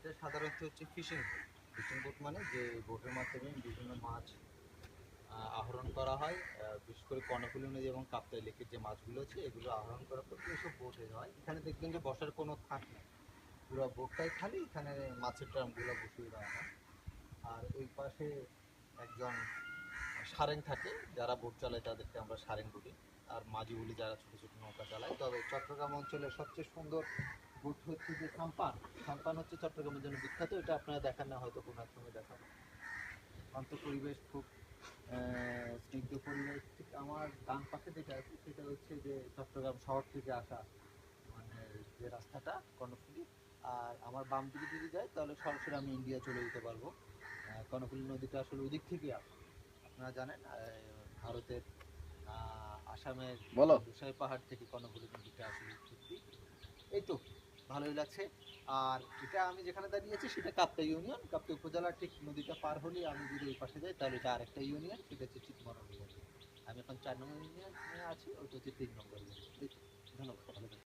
এটা সাধারণত হচ্ছে ফিশিং বোট। ফিশিং বোট মানে যে বোটের মাধ্যমে বিভিন্ন মাছ আহরণ করা হয়, বিশেষ করে কর্ণফুলী নদী এবং কাপ্তাই লেকের যে মাছগুলো আছে এগুলো আহরণ করার পর এসব বোটে হয়। এখানে দেখবেন যে বসার কোনো থাক নেই, পুরো বোটটাই খালি, এখানে মাছের ট্রামগুলো বসিয়ে দেওয়া হয়। আর ওই পাশে একজন সারেং থাকে, যারা বোট চালায় তাদেরকে আমরা সারেং বলি, আর মাঝি বলি যারা ছোটো ছোটো নৌকা চালায়। তবে চট্টগ্রাম অঞ্চলের সবচেয়ে সুন্দর বোট হচ্ছে যে সাম্পান। সাম্পান হচ্ছে চট্টগ্রামের জন্য বিখ্যাত, এটা আপনারা দেখেন না, হয়তো কোনো এক সময় দেখাবো। শান্ত পরিবেশ, খুব স্নিগ্ধ পরিবেশ। ঠিক আমার ডান পাশে যেটা আছে সেটা হচ্ছে যে চট্টগ্রাম শহর থেকে আসা মানে যে রাস্তাটা কর্ণফুলী। আর আমার বাম দিকে যদি যাই তাহলে সরাসরি আমি ইন্ডিয়া চলে যেতে পারবো। কর্ণফুলী নদীটা আসলে ওদিক থেকেই আসে। আপনারা জানেন ভারতের আসামের বলো। গোসাই পাহাড় থেকে কর্ণফুলী নদীটা আসলে উৎপত্তি। এই তো ভালোই লাগছে। আর এটা আমি যেখানে দাঁড়িয়ে আছি সেটা কাপ্তাই ইউনিয়ন, কাপ্তাই উপজেলার ঠিক নদীটা পার হলে আমি যদি ওই পাশে যাই তাহলে এটা আরেকটা ইউনিয়ন, সেটা হচ্ছে চিতমারণ ইউনিয়ন। আমি এখন 4 নম্বর ইউনিয়নে আছি, ওইটা হচ্ছে 3 নম্বর ইউনিয়ন। এই তো, ধন্যবাদ, ভালো থাকবেন।